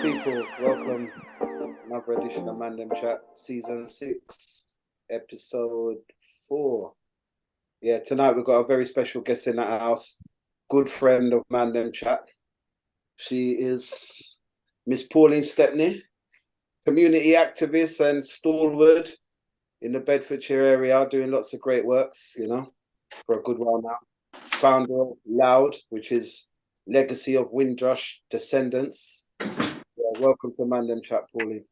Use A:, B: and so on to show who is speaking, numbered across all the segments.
A: people, welcome another edition of Mandem Chat, season 6, episode 4. Yeah, tonight we've got a very special guest in the house, good friend of Mandem Chat. She is Miss Pauline Stepney, community activist and stalwart in the Bedfordshire area, doing lots of great works, for a good while now. Founder of L.O.W.D, which is Legacy of Windrush, Descendants. Yeah, welcome to Mandem Chat, Pauline.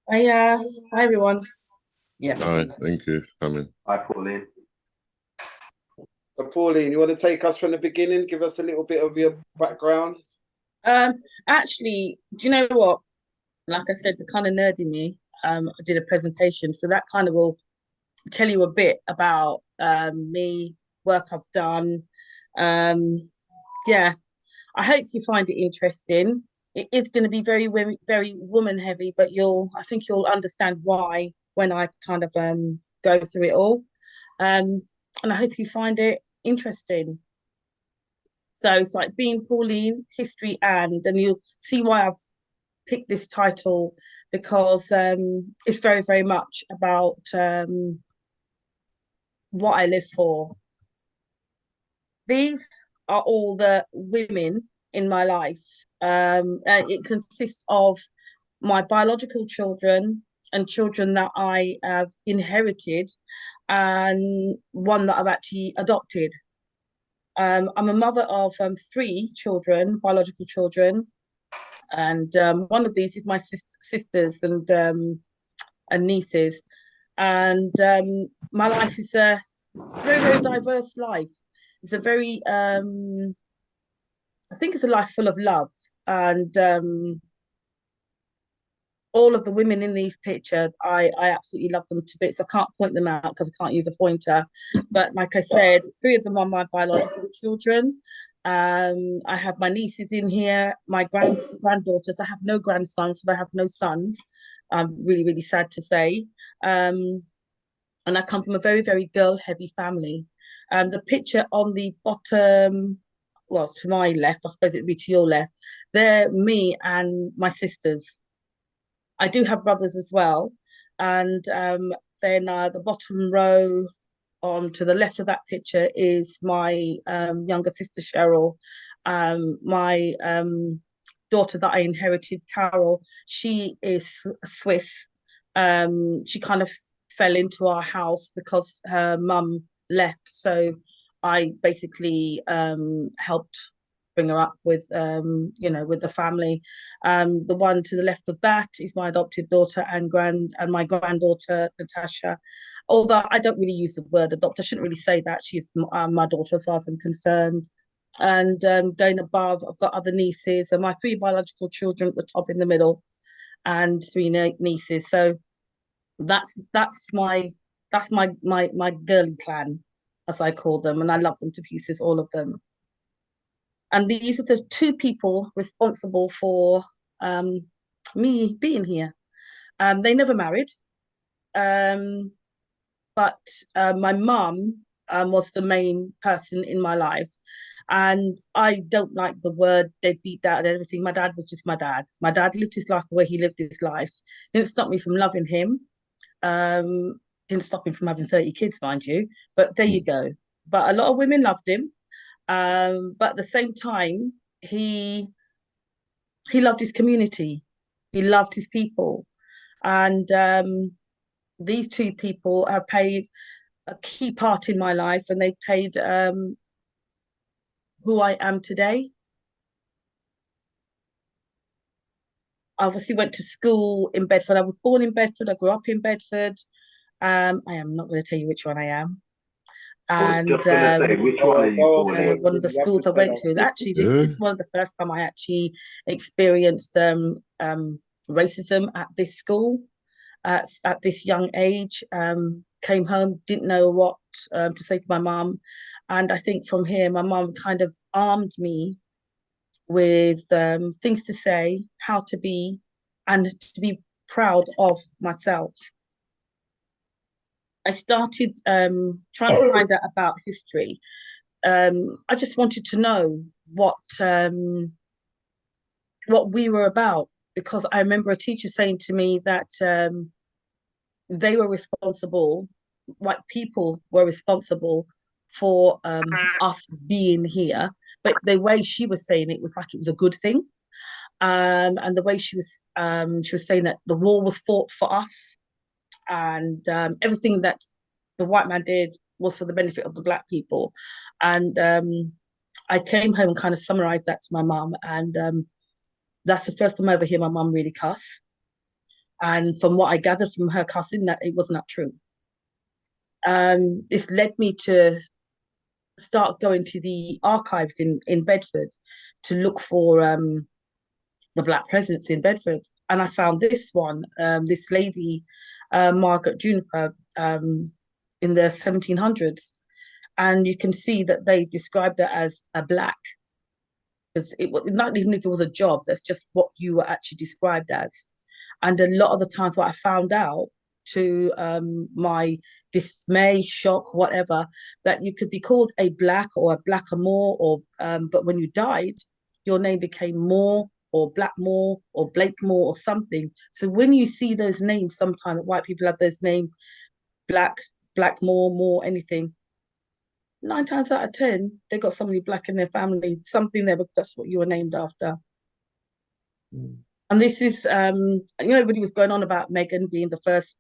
B: Hi everyone. Yeah.
C: Hi, thank you for coming.
D: Hi, Pauline.
A: So, Pauline, you want to take us from the beginning? Give us a little bit of your background.
B: Actually, do you know what? Like I said, the kind of nerd in me, I did a presentation, so that kind of will tell you a bit about me, work I've done. Yeah, I hope you find it interesting. It is going to be very, very woman heavy, but I think you'll understand why when I kind of go through it all. And I hope you find it interesting. So it's like being Pauline, history, and you'll see why I've picked this title, because it's very, very much about what I live for. These are all the women in my life. It consists of my biological children and children that I have inherited, and one that I've actually adopted. I'm a mother of 3 children, biological children, and one of these is my sisters and nieces. And my life is a very, very diverse life. It's a very, I think it's a life full of love. And all of the women in these pictures, I absolutely love them to bits. I can't point them out because I can't use a pointer. But like I said, 3 of them are my biological children. I have my nieces in here, my granddaughters. I have no grandsons, so I have no sons. I'm really, really sad to say. And I come from a very, very girl-heavy family. The picture on the bottom, well, to my left, I suppose it'd be to your left, they're me and my sisters. I do have brothers as well. And then the bottom row on to the left of that picture is my younger sister, Cheryl. My daughter that I inherited, Carol, she is Swiss. She kind of fell into our house because her mum left. So I basically helped bring her up with with the family. The one to the left of that is my adopted daughter and my granddaughter Natasha. Although I don't really use the word adopt, I shouldn't really say that. She's my daughter as far as I'm concerned. And going above, I've got other nieces, and my 3 biological children at the top in the middle, and 3 nieces. So that's my girly clan, as I call them, and I love them to pieces, all of them. And these are the 2 people responsible for me being here. They never married, but my mum was the main person in my life. And I don't like the word deadbeat dad and everything. My dad was just my dad. My dad lived his life the way he lived his life. Didn't stop me from loving him. Didn't stop him from having 30 kids, mind you. But there you go. But a lot of women loved him. But at the same time, he loved his community. He loved his people. And these 2 people have played a key part in my life, and they paid who I am today. I obviously went to school in Bedford. I was born in Bedford. I grew up in Bedford. I am not going to tell you which one I am. And
D: just gonna say, which one are you born in?
B: one of the schools I went to. Actually, this is one of the first time I actually experienced racism at this school at this young age. Came home, didn't know what to say to my mum, and I think from here, my mum kind of armed me with things to say, how to be, and to be proud of myself. I started trying to find out about history. I just wanted to know what we were about. because I remember a teacher saying to me that they were responsible, white people were responsible for us being here. But the way she was saying it was like it was a good thing. And the way she was saying that the war was fought for us, and everything that the white man did was for the benefit of the black people. And I came home and kind of summarized that to my mum, and that's the first time I ever hear my mum really cuss. And from what I gathered from her cussing, that it was not true. This led me to start going to the archives in Bedford to look for the black presence in Bedford. And I found this one, this lady, Margaret Juniper, in the 1700s. And you can see that they described her as a black, because it was not even if it was a job, that's just what you were actually described as. And a lot of the times what I found out, to my dismay, shock, whatever, that you could be called a black or a blackamoor, or but when you died, your name became Moore or Blackmore or Blakemore or something. So when you see those names, sometimes white people have those names, Black, Blackmore, Moore, anything. 9 times out of 10, they got somebody black in their family, something there, because that's what you were named after. Mm. And this is, everybody was going on about Meghan being the first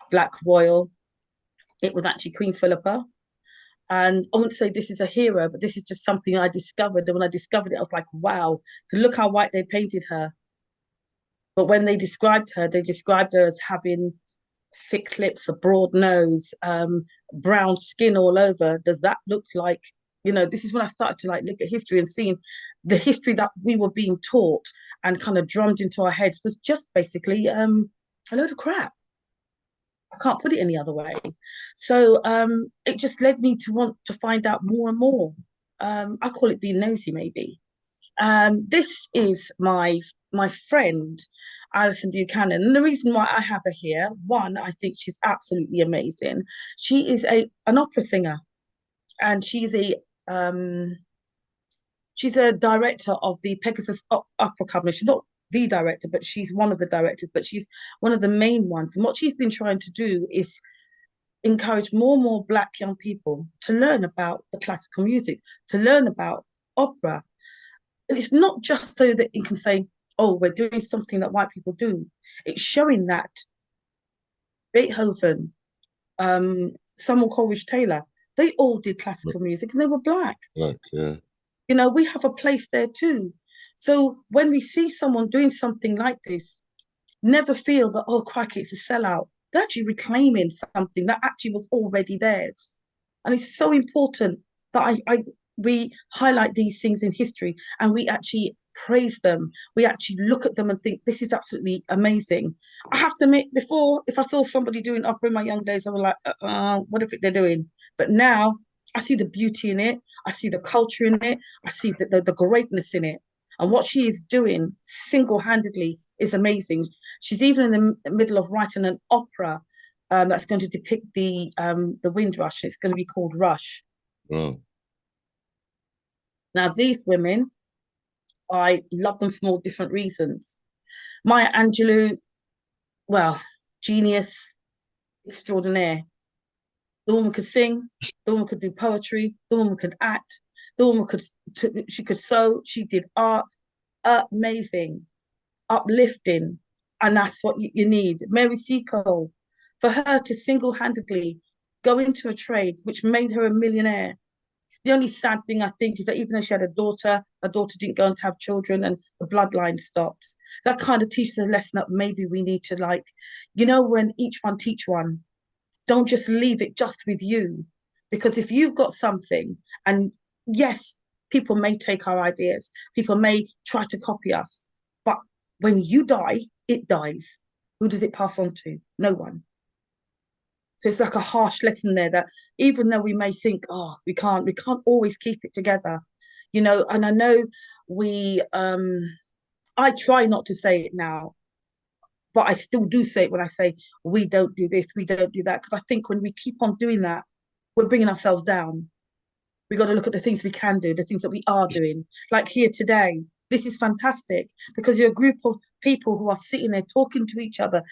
B: black royal. It was actually Queen Philippa. And I wouldn't say this is a hero, but this is just something I discovered. And when I discovered it, I was like, wow, look how white they painted her. But when they described her as having thick lips, a broad nose, brown skin all over. Does that look like, this is when I started to look at history and seeing the history that we were being taught and kind of drummed into our heads was just basically a load of crap. I can't put it any other way. So it just led me to want to find out more and more. I call it being nosy, maybe. This is my friend, Alison Buchanan. And the reason why I have her here, one, I think she's absolutely amazing. She is an opera singer, and she's a director of the Pegasus Opera Company. She's not the director, but she's one of the directors, but she's one of the main ones. And what she's been trying to do is encourage more and more Black young people to learn about the classical music, to learn about opera. And it's not just so that you can say, oh, we're doing something that white people do. It's showing that Beethoven, Samuel Coleridge Taylor, they all did classical music and they were Black.
C: Black, yeah.
B: We have a place there too. So when we see someone doing something like this, never feel that, oh, crikey, it's a sellout. They're actually reclaiming something that actually was already theirs. And it's so important that we highlight these things in history and we actually praise them. We actually look at them and think, this is absolutely amazing. I have to admit, before, if I saw somebody doing opera in my young days, I was like, what if they're doing? But now I see the beauty in it. I see the culture in it. I see the greatness in it. And what she is doing single-handedly is amazing. She's even in the middle of writing an opera that's going to depict the Windrush. It's going to be called Rush.
C: Mm.
B: Now, these women, I love them for all different reasons. Maya Angelou, well, genius extraordinaire. The woman could sing, the woman could do poetry, the woman could act, the woman she could sew, she did art, amazing, uplifting, and that's what you need. Mary Seacole, for her to single-handedly go into a trade which made her a millionaire. The only sad thing I think is that even though she had a daughter, her daughter didn't go on to have children and the bloodline stopped. That kind of teaches a lesson that maybe we need to when each one teach one. Don't just leave it just with you. Because if you've got something, and yes, people may take our ideas, people may try to copy us, but when you die, it dies. Who does it pass on to? No one. So it's like a harsh lesson there that even though we may think, oh, we can't always keep it together, and I know I try not to say it now, but I still do say it when I say, we don't do this, we don't do that, because I think when we keep on doing that, we're bringing ourselves down. We got to look at the things we can do, the things that we are doing. Like here today, This is fantastic because you're a group of people who are sitting there talking to each other,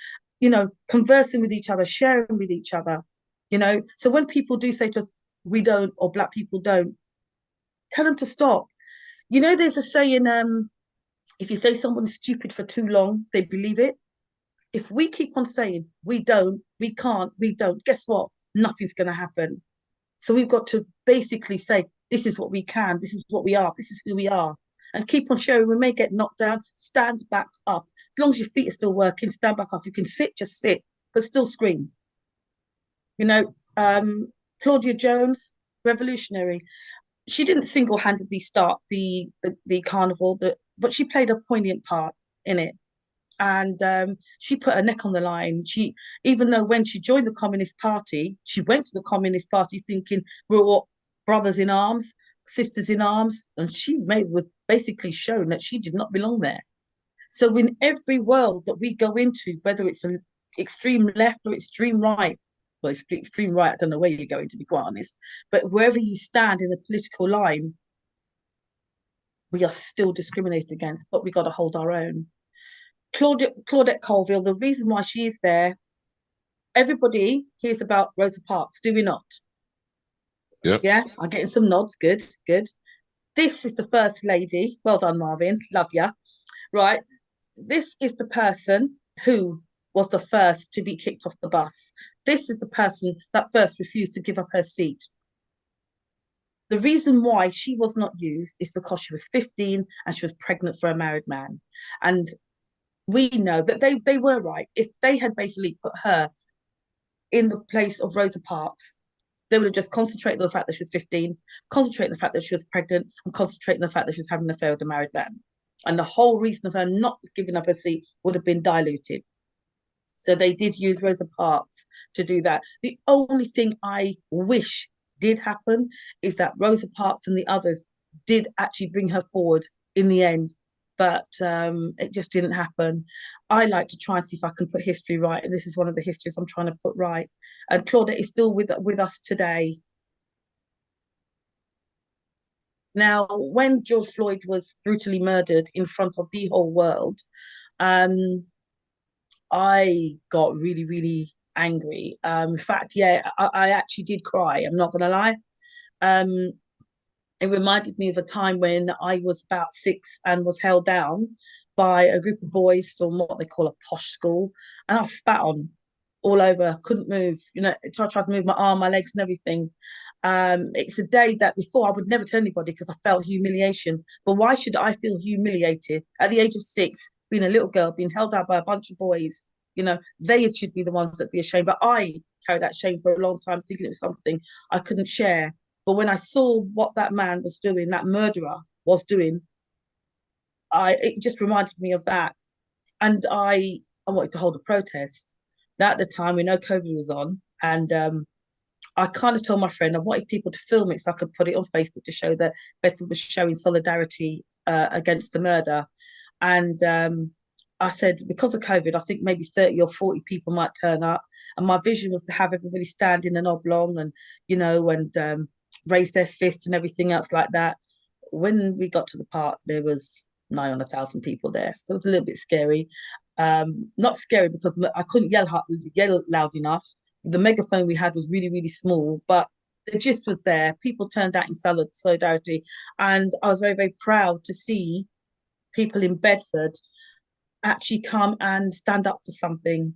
B: conversing with each other, sharing with each other, So when people do say to us, we don't, or black people don't, tell them to stop. There's a saying, if you say someone's stupid for too long, they believe it. If we keep on saying we don't, we can't, we don't, guess what? Nothing's going to happen. So we've got to basically say, this is what we can, this is what we are, this is who we are. And keep on showing. We may get knocked down, stand back up. As long as your feet are still working, stand back up. You can sit, just sit, but still scream. Claudia Jones, revolutionary. She didn't single-handedly start the carnival, but she played a poignant part in it. And she put her neck on the line. Even though when she joined the Communist Party, she went to the Communist Party thinking we're all brothers in arms, sisters in arms, and she was basically shown that she did not belong there. So in every world that we go into, whether it's an extreme left or extreme right, well, if extreme right, I don't know where you're going, to be quite honest, but wherever you stand in the political line, we are still discriminated against, but we got to hold our own. Claudette Colville, the reason why she is there, everybody hears about Rosa Parks, do we not?
C: Yep.
B: Yeah, I'm getting some nods. Good, good. This is the First Lady. Well done, Marvin. Love ya. Right. This is the person who was the first to be kicked off the bus. This is the person that first refused to give up her seat. The reason why she was not used is because she was 15 and she was pregnant for a married man. And we know that they were right. If they had basically put her in the place of Rosa Parks, they would have just concentrated on the fact that she was 15, concentrate on the fact that she was pregnant, and concentrate on the fact that she was having an affair with a married man. And the whole reason of her not giving up her seat would have been diluted. So they did use Rosa Parks to do that. The only thing I wish did happen is that Rosa Parks and the others did actually bring her forward in the end, but it just didn't happen. I like to try and see if I can put history right, and this is one of the histories I'm trying to put right. And Claudette is still with us today. Now, when George Floyd was brutally murdered in front of the whole world, I got really, really angry. In fact, yeah, I actually did cry. I'm not going to lie. It reminded me of a time when I was about 6 and was held down by a group of boys from what they call a posh school, and I was spat on all over, couldn't move, tried to move my arm, my legs and everything. It's a day that before I would never tell anybody because I felt humiliation. But why should I feel humiliated at the age of 6, being a little girl, being held out by a bunch of boys? They should be the ones that be ashamed. But I carried that shame for a long time, thinking it was something I couldn't share. But when I saw what that man was doing, that murderer was doing, it just reminded me of that. And I wanted to hold a protest. Now, at the time, we know COVID was on, and I kind of told my friend I wanted people to film it so I could put it on Facebook to show that Bethel was showing solidarity against the murder. And I said, because of COVID, I think maybe 30 or 40 people might turn up. And my vision was to have everybody stand in an oblong and, and raise their fists and everything else like that. When we got to the park, there was nigh on 1,000 people there. So it was a little bit scary. Not scary because I couldn't yell loud enough. The megaphone we had was really, really small, but the gist was there. People turned out in solidarity. And I was very, very proud to see people in Bedford actually come and stand up for something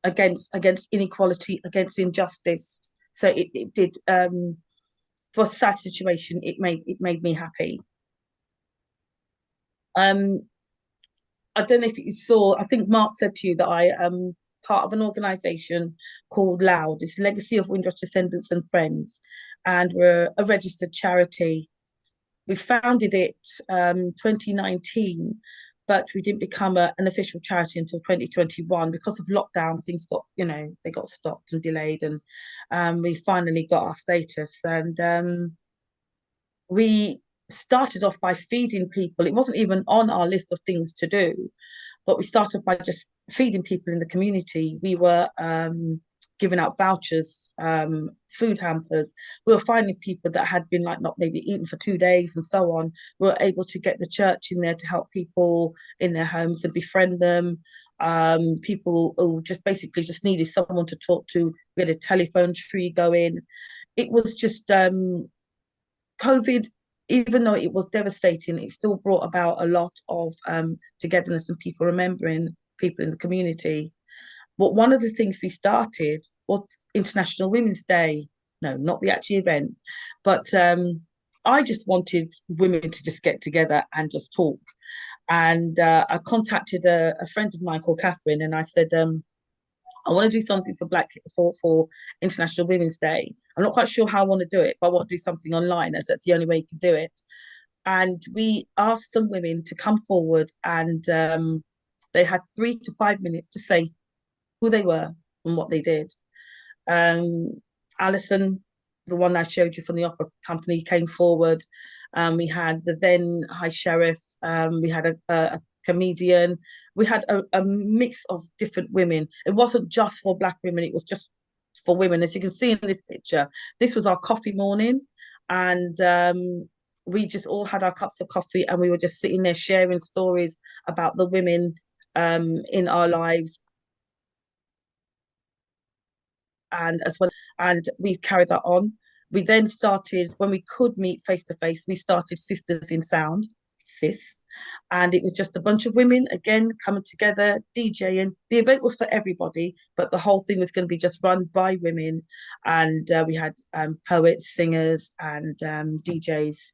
B: against inequality, against injustice. So it did, for a sad situation, it made me happy. I don't know if you saw, I think Mark said to you that I am part of an organisation called L.O.W.D. It's Legacy of Windrush Descendants and Friends, and we're a registered charity. We founded it 2019, but we didn't become an official charity until 2021 because of lockdown. Things got, they got stopped and delayed, and we finally got our status. And we started off by feeding people. It wasn't even on our list of things to do, but we started by just feeding people in the community. We were giving out vouchers, food hampers. We were finding people that had been like not maybe eaten for 2 days and so on. We were able to get the church in there to help people in their homes and befriend them. People who just basically just needed someone to talk to. We had a telephone tree going. It was just COVID, even though it was devastating, it still brought about a lot of togetherness and people remembering people in the community. But one of the things we started was International Women's Day. No, not the actual event, but I just wanted women to just get together and just talk. And I contacted a friend of mine called Catherine, and I said, I want to do something for International Women's Day. I'm not quite sure how I want to do it, but I want to do something online, as that's the only way you can do it. And we asked some women to come forward, and they had 3 to 5 minutes to say who they were and what they did. Alison, the one I showed you from the opera company, came forward. We had the then High Sheriff. We had a comedian. We had a mix of different women. It wasn't just for Black women, it was just for women. As you can see in this picture, this was our coffee morning. And we just all had our cups of coffee and we were just sitting there sharing stories about the women in our lives. And as well, and we carried that on. We then started, when we could meet face to face, we started Sisters in Sound, SIS, and it was just a bunch of women again coming together, DJing. The event was for everybody, but the whole thing was going to be just run by women, and we had poets, singers, and DJs,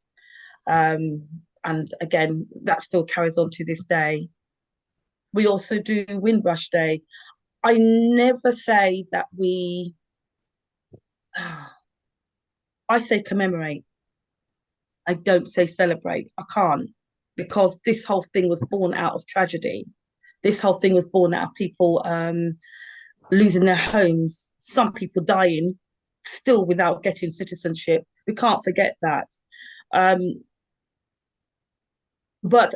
B: and again that still carries on to this day. We also do Windrush Day. I never say that we, I say commemorate. I don't say celebrate. I can't, because this whole thing was born out of tragedy. This whole thing was born out of people losing their homes, some people dying still without getting citizenship. We can't forget that. But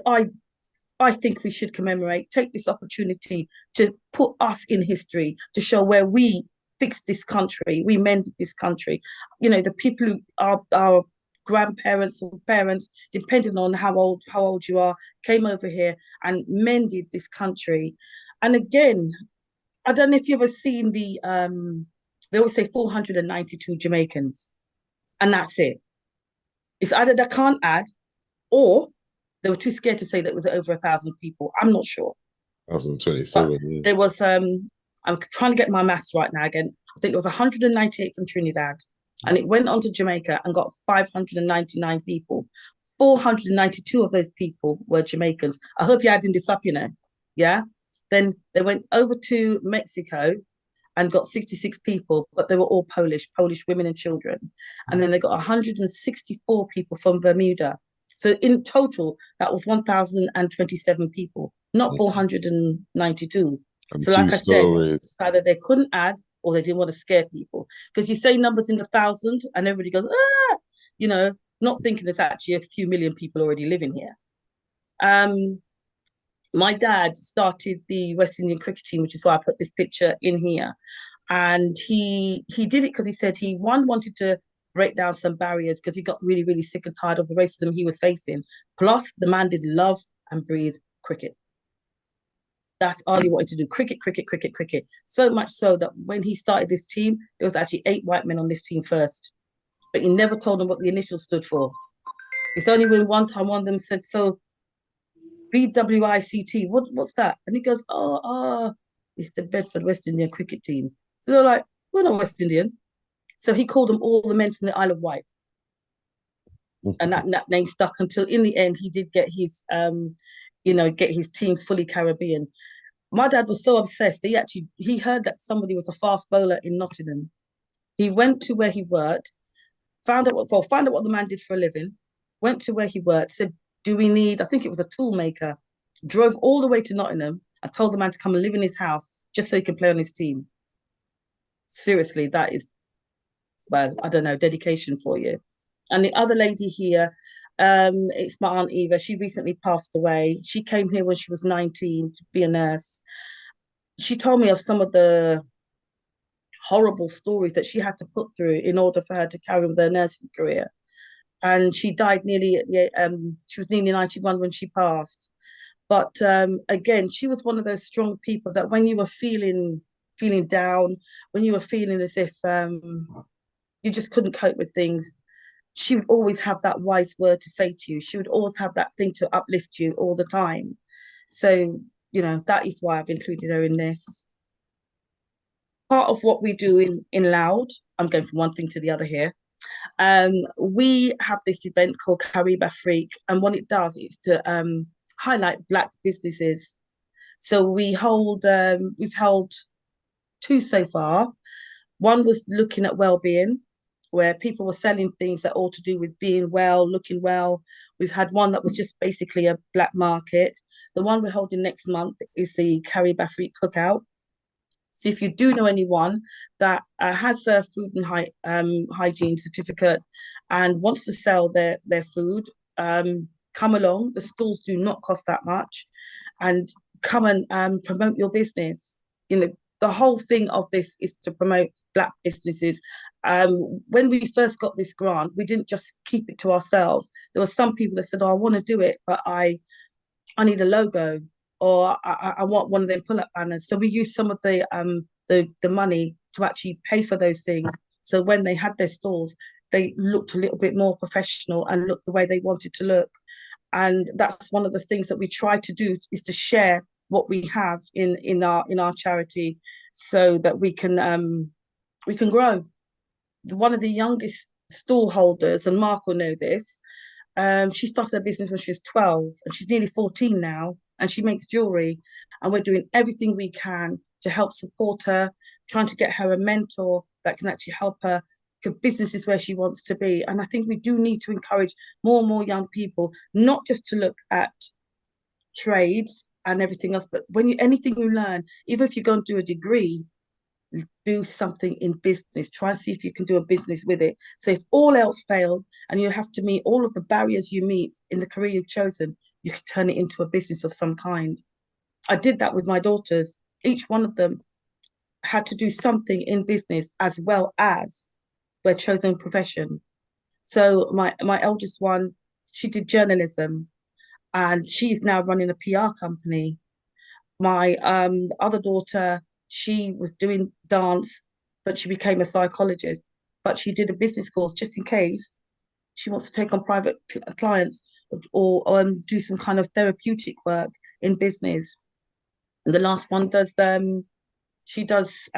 B: I think we should commemorate, take this opportunity to put us in history, to show where we fixed this country, we mended this country. You know, the people who are our grandparents or parents, depending on how old you are, came over here and mended this country. And again, I don't know if you've ever seen they always say 492 Jamaicans, and that's it. It's either they can't add, or they were too scared to say that it was over 1,000 people. I'm not sure.
C: 1,027. Yeah.
B: There was, I'm trying to get my maths right now again. I think there was 198 from Trinidad, and it went on to Jamaica and got 599 people. 492 of those people were Jamaicans. I hope you're adding this up, you know. Yeah. Then they went over to Mexico and got 66 people, but they were all Polish women and children. And then they got 164 people from Bermuda. So in total, that was 1,027 people, not 492. So like I said, either they couldn't add or they didn't want to scare people. Because you say numbers in the thousands and everybody goes, ah, you know, not thinking there's actually a few million people already living here. My dad started the West Indian cricket team, which is why I put this picture in here. And he did it because he said he wanted to break down some barriers because he got really, really sick and tired of the racism he was facing. Plus, the man did love and breathe cricket. That's all he wanted to do. Cricket, cricket, cricket, cricket. So much so that when he started this team, there was actually 8 white men on this team first. But he never told them what the initials stood for. It's only when one time one of them said, so BWICT, what's that? And he goes, it's the Bedford West Indian cricket team. So they're like, we're not West Indian. So he called them all the men from the Isle of Wight. And that name stuck until in the end he did get his get his team fully Caribbean. My dad was so obsessed, he heard that somebody was a fast bowler in Nottingham. He went to where he worked, found out what the man did for a living, went to where he worked, said, do we need, I think it was a tool maker, drove all the way to Nottingham and told the man to come and live in his house just so he could play on his team. Seriously, that is, well, I don't know, dedication for you. And the other lady here, it's my Aunt Eva. She recently passed away. She came here when she was 19 to be a nurse. She told me of some of the horrible stories that she had to put through in order for her to carry on with her nursing career. And she died she was nearly 91 when she passed. But again, she was one of those strong people that when you were feeling down, when you were feeling as if you just couldn't cope with things, she would always have that wise word to say to you. She would always have that thing to uplift you all the time. So, that is why I've included her in this. Part of what we do in L.O.W.D, I'm going from one thing to the other here. We have this event called Caribe Freak, and what it does is to highlight Black businesses. So we've held two so far. One was looking at well-being, where people were selling things that all to do with being well, looking well. We've had one that was just basically a black market. The one we're holding next month is the Caribe Freak Cookout. So if you do know anyone that has a food and hygiene certificate and wants to sell their food, come along. The stalls do not cost that much, and come and promote your business. The whole thing of this is to promote Black businesses. When we first got this grant, we didn't just keep it to ourselves. There were some people that said, "Oh, I want to do it, but I need a logo, or I want one of them pull-up banners." So we used some of the money to actually pay for those things. So when they had their stores, they looked a little bit more professional and looked the way they wanted to look. And that's one of the things that we try to do, is to share what we have in our charity, so that we can grow. One of the youngest stall holders, and Mark will know this, she started her business when she was 12, and she's nearly 14 now, and she makes jewelry. And we're doing everything we can to help support her, trying to get her a mentor that can actually help her, because business is where she wants to be. And I think we do need to encourage more and more young people, not just to look at trades and everything else, but anything you learn, even if you go and do a degree, do something in business. Try and see if you can do a business with it. So if all else fails and you have to meet all of the barriers you meet in the career you've chosen, you can turn it into a business of some kind. I did that with my daughters. Each one of them had to do something in business as well as their chosen profession. So my eldest one, she did journalism, and she's now running a PR company. My other daughter, she was doing dance, but she became a psychologist. But she did a business course just in case she wants to take on private clients, or do some kind of therapeutic work in business. And the last one does she does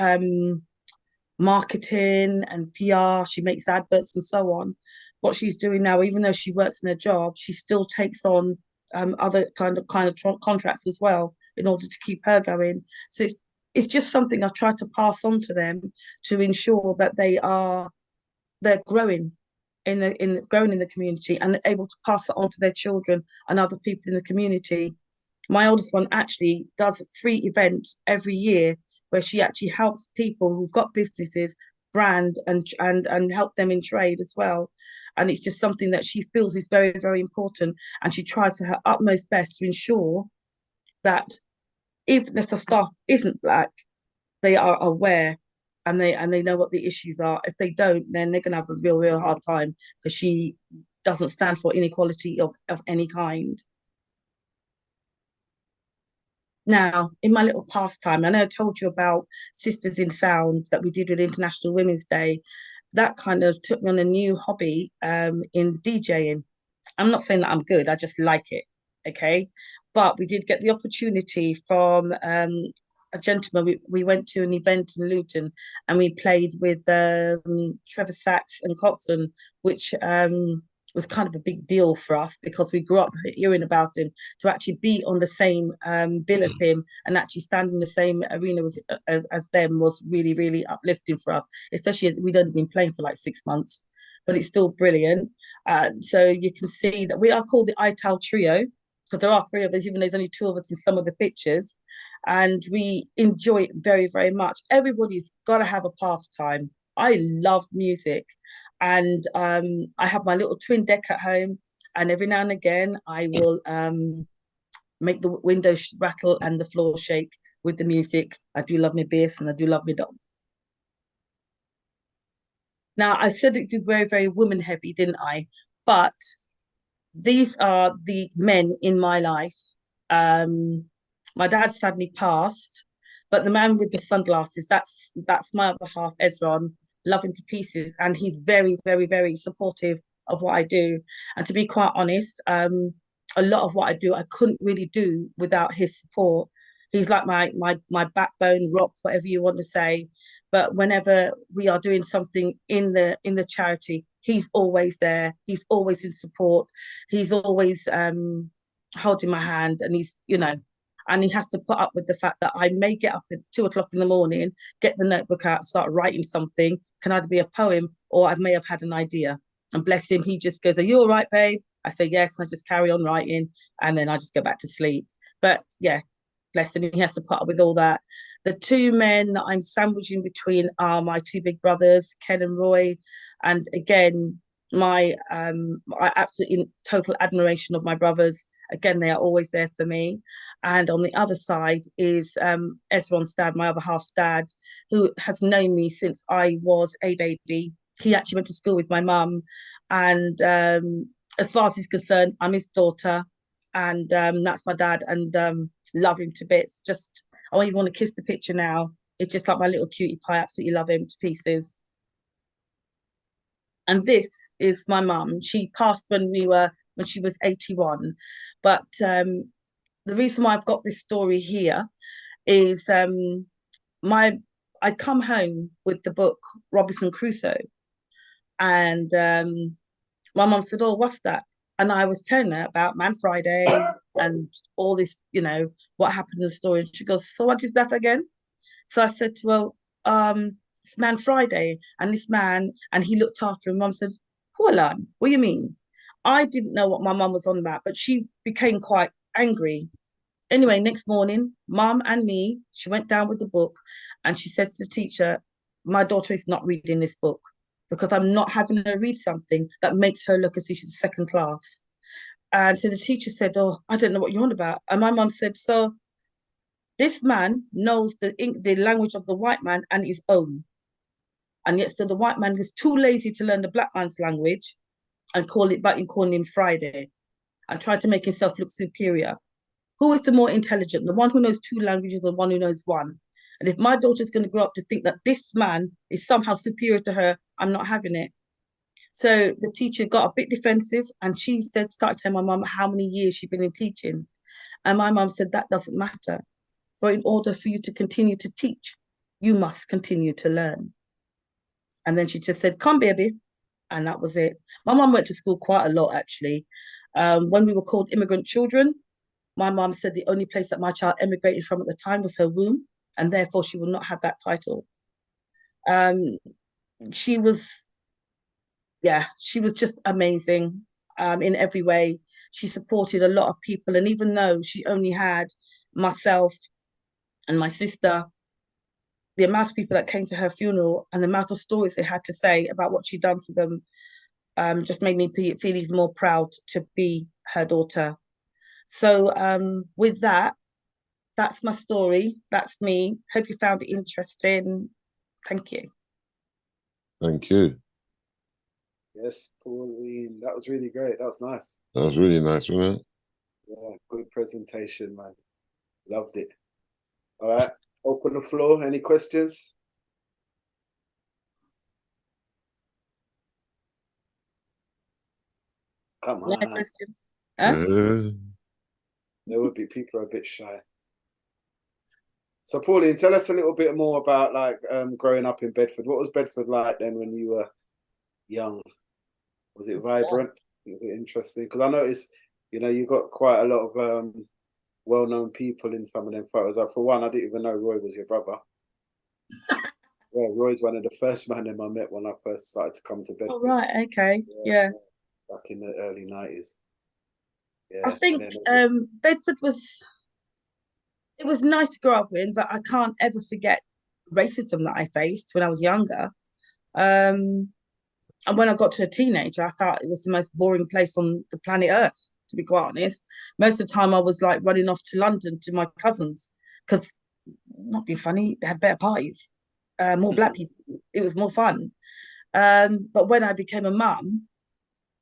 B: marketing and PR. She makes adverts and so on. What she's doing now, even though she works in a job, she still takes on other kind of contracts as well in order to keep her going. So it's just something I try to pass on to them, to ensure that they're growing in the community, and able to pass it on to their children and other people in the community. My oldest one actually does a free event every year where she actually helps people who've got businesses brand and help them in trade as well. And it's just something that she feels is very, very important. And she tries to her utmost best to ensure that even if the staff isn't Black, they are aware, and they know what the issues are. If they don't, then they're going to have a real, real hard time, because she doesn't stand for inequality of any kind. Now, in my little pastime, I know I told you about Sisters in Sound that we did with International Women's Day. That kind of took me on a new hobby in DJing. I'm not saying that I'm good, I just like it, okay? But we did get the opportunity from a gentleman. We went to an event in Luton, and we played with Trevor Sachs and Coxon, which was kind of a big deal for us, because we grew up hearing about him. To actually be on the same bill as him and actually stand in the same arena as them was really, really uplifting for us, especially we'd only been playing for like 6 months, but it's still brilliant. So you can see that we are called the ITAL Trio, because there are 3 of us, even though there's only 2 of us in some of the pictures, and we enjoy it very, very much. Everybody's got to have a pastime. I love music, and I have my little twin deck at home, and every now and again I will make the windows rattle and the floor shake with the music. I do love my bass, and I do love my dog. Now, I said it did very, very woman heavy, didn't I? But these are the men in my life. My dad sadly passed, but the man with the sunglasses, that's my other half, Ezron, love him to pieces, and he's very, very, very supportive of what I do. And to be quite honest, a lot of what I do, I couldn't really do without his support. He's like my backbone, rock, whatever you want to say. But whenever we are doing something in the charity, he's always there. He's always in support. He's always holding my hand, and and he has to put up with the fact that I may get up at 2 o'clock in the morning, get the notebook out, and start writing something. Can either be a poem or I may have had an idea. And bless him, he just goes, "Are you all right, babe?" I say yes, and I just carry on writing, and then I just go back to sleep. But yeah, bless him, he has to put up with all that. The two men that I'm sandwiching between are my two big brothers, Ken and Roy. And again, my absolute total admiration of my brothers. Again, they are always there for me. And on the other side is Ezron's dad, my other half's dad, who has known me since I was a baby. He actually went to school with my mum. And as far as he's concerned, I'm his daughter. And that's my dad. And love him to bits. Just, I don't even want to kiss the picture now. It's just like my little cutie pie. Absolutely love him to pieces. And this is my mum. She passed when she was 81. But the reason why I've got this story here is my I come home with the book Robinson Crusoe, and my mum said, "Oh, what's that?" And I was telling her about Man Friday and all this, what happened in the story. And she goes, "So what is that again?" So I said to her, "It's Man Friday, and this man," and he looked after him. Mum said, "Hold on, what do you mean?" I didn't know what my mum was on about, but she became quite angry. Anyway, next morning, mum and me, she went down with the book, and she says to the teacher, "My daughter is not reading this book because I'm not having her read something that makes her look as if she's second class." And so the teacher said, "Oh, I don't know what you're on about." And my mum said, "So this man knows the language of the white man and his own. And yet, so the white man is too lazy to learn the black man's language and calling him Friday and trying to make himself look superior. Who is the more intelligent, the one who knows two languages or the one who knows one? And if my daughter's going to grow up to think that this man is somehow superior to her, I'm not having it." So the teacher got a bit defensive, and she started telling my mum how many years she'd been in teaching. And my mum said, "That doesn't matter. For in order for you to continue to teach, you must continue to learn." And then she just said, "Come, baby." And that was it. My mum went to school quite a lot, actually. When we were called immigrant children, my mum said the only place that my child emigrated from at the time was her womb, and therefore she will not have that title. Um, she was, she was just amazing in every way. She supported a lot of people, and even though she only had myself and my sister, the amount of people that came to her funeral and the amount of stories they had to say about what she'd done for them just made me feel even more proud to be her daughter. So with that, that's my story. That's me. Hope you found it interesting. Thank you.
C: Thank you.
A: Yes, Pauline. That was really great. That was nice.
C: That was really nice, wasn't it?
A: Yeah, good presentation, man. Loved it. All right. Open the floor. Any questions? Come on.
B: No questions? Huh?
A: There would be people a bit shy. So, Pauline, tell us a little bit more about growing up in Bedford. What was Bedford like then when you were young? Was it vibrant? Was it interesting? Because I noticed, you got quite a lot of well-known people in some of them photos. For one, I didn't even know Roy was your brother. Yeah, Roy's one of the first men I met when I first started to come to Bedford.
B: Oh, right, okay, yeah.
A: Back in the early 90s. Yeah.
B: I think Bedford was nice to grow up in, but I can't ever forget racism that I faced when I was younger. And when I got to a teenager, I felt it was the most boring place on the planet Earth, to be quite honest. Most of the time I was like running off to London to my cousins because, not being funny, they had better parties, more black people. It was more fun. But when I became a mum,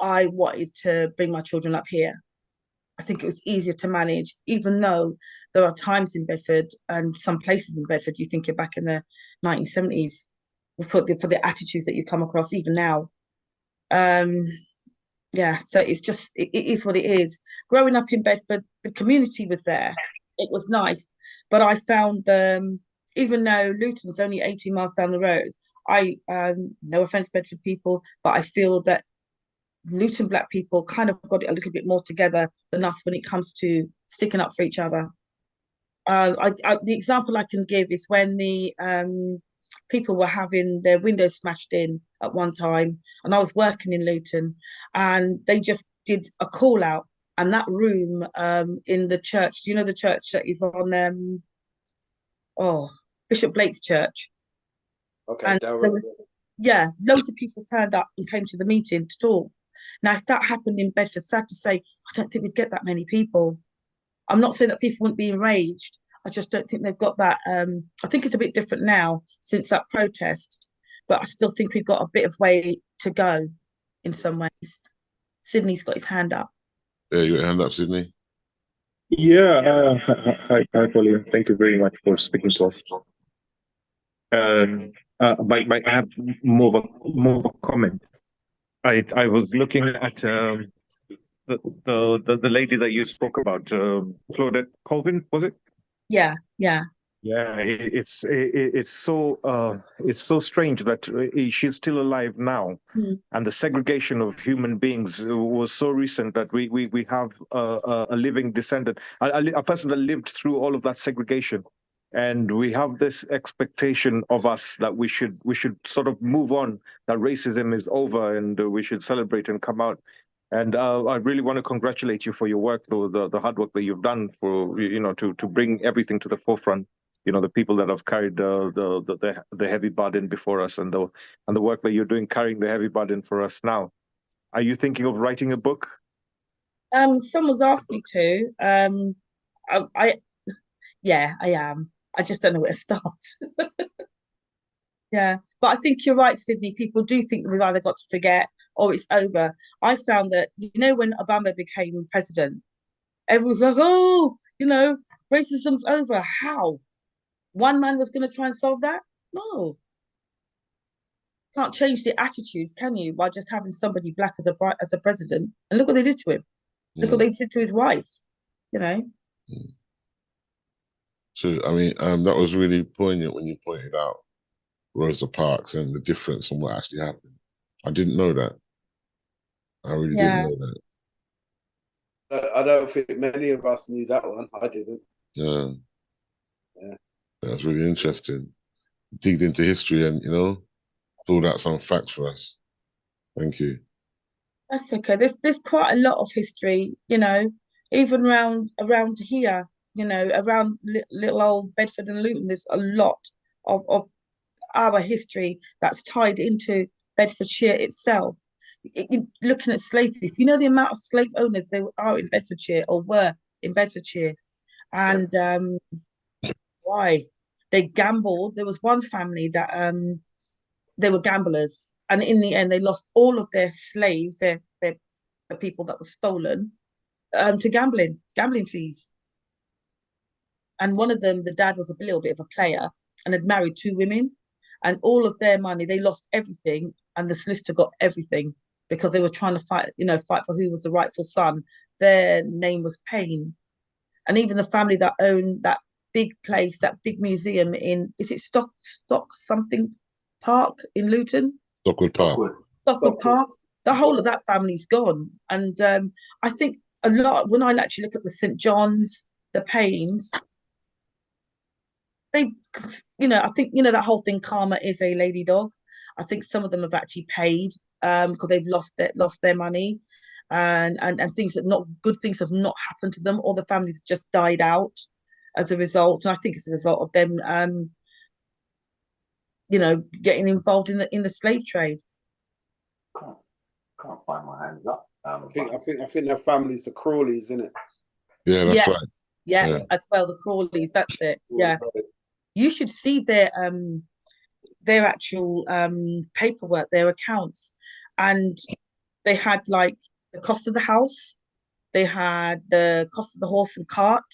B: I wanted to bring my children up here. I think it was easier to manage, even though there are times in Bedford and some places in Bedford, you think you're back in the 1970s for the attitudes that you come across, even now. Yeah, so it is what it is. Growing up in Bedford, the community was there. It was nice. But I found, even though Luton's only 18 miles down the road, no offense, Bedford people, but I feel that Luton Black people kind of got it a little bit more together than us when it comes to sticking up for each other. The example I can give is when the people were having their windows smashed in at one time, and I was working in Luton, and they just did a call out, and that room in the church, do you know the church that is on Bishop Blake's church?
A: Okay,
B: And yeah, loads of people turned up and came to the meeting to talk. Now, if that happened in Bedford, sad to say, I don't think we'd get that many people. I'm not saying that people wouldn't be enraged. I just don't think they've got that. I think it's a bit different now since that protest, but I still think we've got a bit of way to go in some ways. Sydney's got his hand up.
C: Yeah, you got your hand up, Sydney.
E: Yeah, hi, Pauline. Thank you very much for speaking to us. I have more of a comment. I was looking at the lady that you spoke about, Claudette Colvin, was it?
B: Yeah.
E: Yeah, it's so strange that she's still alive now, and the segregation of human beings was so recent that we have a living descendant, a person that lived through all of that segregation, and we have this expectation of us that we should sort of move on, that racism is over, and we should celebrate and come out. And I really want to congratulate you for your work, though, the hard work that you've done for to bring everything to the forefront. The people that have carried the heavy burden before us, and the work that you're doing carrying the heavy burden for us now. Are you thinking of writing a book?
B: Someone's asked me to. Yeah, I am. I just don't know where to start. Yeah, but I think you're right, Sydney. People do think we've either got to forget or it's over. I found that, when Obama became president, everyone's like, oh, racism's over. How? One man was going to try and solve that? No. Can't change the attitudes, can you? By just having somebody black as a president. And look what they did to him. Look what they did to his wife.
C: So I mean, that was really poignant when you pointed out Rosa Parks and the difference on what actually happened. I didn't know that. I really didn't know that.
A: I don't think many of us knew that one. I didn't.
C: Yeah. That's really interesting. Digged into history and pulled out some facts for us. Thank you.
B: That's okay. There's quite a lot of history, even around here, around little old Bedford and Luton. There's a lot of our history that's tied into Bedfordshire itself. Looking at slavery, if you know the amount of slave owners there are in Bedfordshire or were in Bedfordshire, and why they gambled. There was one family that they were gamblers, and in the end they lost all of their slaves, the people that were stolen, to gambling fees. And one of them, the dad was a little bit of a player and had married two women, and all of their money, they lost everything, and the solicitor got everything because they were trying to fight for who was the rightful son. Their name was Payne. And even the family that owned that big place, that big museum is it Stock something Park in Luton?
C: Stockwood Park.
B: Stockwood Park. The whole of that family's gone. And I think a lot, when I actually look at the St. John's, the Paynes, I think, that whole thing, karma is a lady dog. I think some of them have actually paid because they've lost their money. And things good things have not happened to them, or the families just died out as a result. And I think it's a result of them getting involved in the slave trade.
D: Can't find my hands up.
A: I think their families are Crawleys, isn't it?
C: Yeah, that's right.
B: Yeah, as well, the Crawleys, that's it. Yeah. You should see their actual paperwork, their accounts, and they had like the cost of the house, they had the cost of the horse and cart,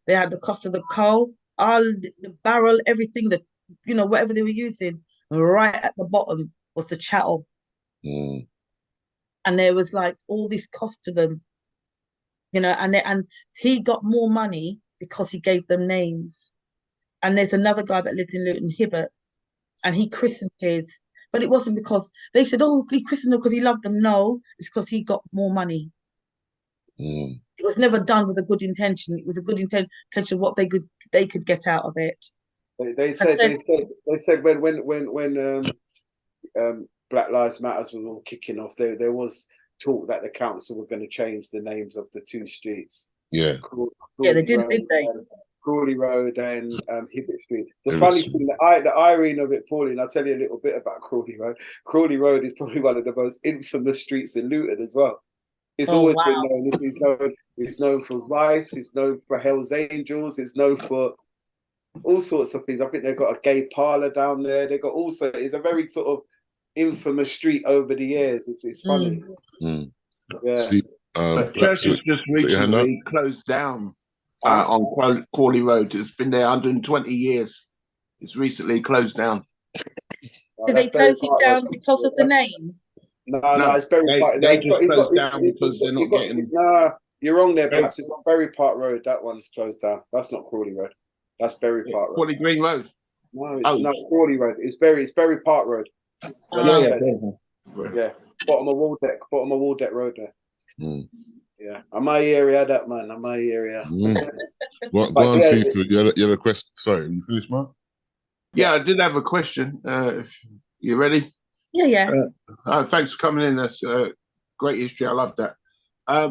B: they had the cost of the coal, all the barrel, everything that, whatever they were using. Right at the bottom was the chattel.
C: Mm.
B: And there was like all this cost to them, and he got more money because he gave them names. And there's another guy that lived in Luton, Hibbert, and he christened his, but it wasn't because they said, oh, he christened them because he loved them. No, it's because he got more money.
C: Mm.
B: It was never done with a good intention. It was a good intention what they could get out of it.
A: They said when Black Lives Matters was all kicking off, there was talk that the council were going to change the names of the two streets.
C: Yeah.
B: They did, did they?
A: Crawley Road and Hibbert Street. The
C: Hibbert
A: funny
C: Street.
A: thing, the irony of it, Pauline, I'll tell you a little bit about Crawley Road. Crawley Road is probably one of the most infamous streets in Luton as well. It's always been known. It's known for Rice. It's known for Hell's Angels. It's known for all sorts of things. I think they've got a gay parlor down there. They've got also. It's a very sort of infamous street over the years. It's funny.
C: Mm.
A: Yeah.
C: See,
F: but church has just recently closed down on Crawley Road. It's been there 120 years. It's recently closed down.
B: Did they close it down because of the name?
A: No, it's Berry Park.
F: They just closed down because they're not getting.
A: Nah, you're wrong there, perhaps. It's on Berry Park Road. That one's closed down. That's not Crawley Road. That's Berry Park Road.
F: Crawley Green Road.
A: No, it's not Crawley Road. It's Berry Park Road. Yeah. Bottom of Waldeck Road there.
C: Mm.
A: Yeah. I'm my area, that man. I'm my area.
C: What? Go on, Seafood. You had a question. Sorry, you finished, Mark?
F: Yeah, I did have a question. If you ready?
B: Yeah.
F: Thanks for coming in. That's great history. I love that. I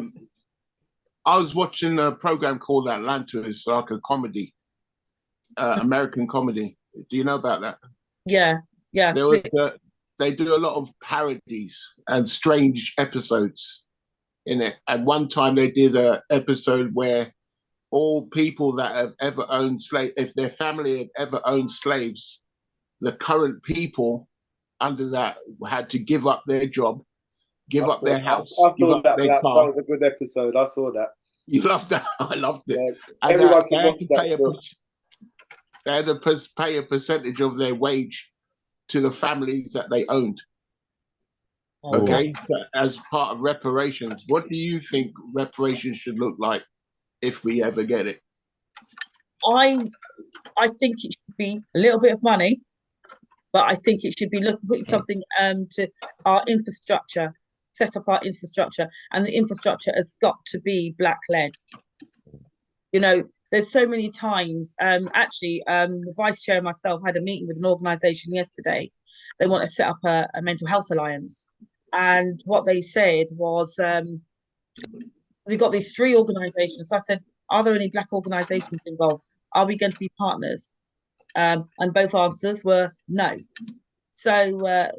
F: was watching a program called Atlanta. It's like a comedy, American comedy. Do you know about that?
B: Yeah.
F: They do a lot of parodies and strange episodes in it. And one time they did an episode where all people that have ever owned slaves, if their family had ever owned slaves, the current people under that had to give up their job, give up their house, give up their car.
A: That was a good episode. I saw that.
F: You loved that? I loved it.
A: Yeah. Everyone can watch that still.
F: They had to pay a percentage of their wage to the families that they owned. Okay, as part of reparations. What do you think reparations should look like if we ever get it?
B: I think it should be a little bit of money, but I think it should be putting something to our infrastructure, set up our infrastructure, and the infrastructure has got to be black-led. There's so many times. Actually, the vice chair and myself had a meeting with an organisation yesterday. They want to set up a mental health alliance, and what they said was, we've got these 3 organisations. So I said, are there any black organisations involved? Are we going to be partners? And both answers were no. So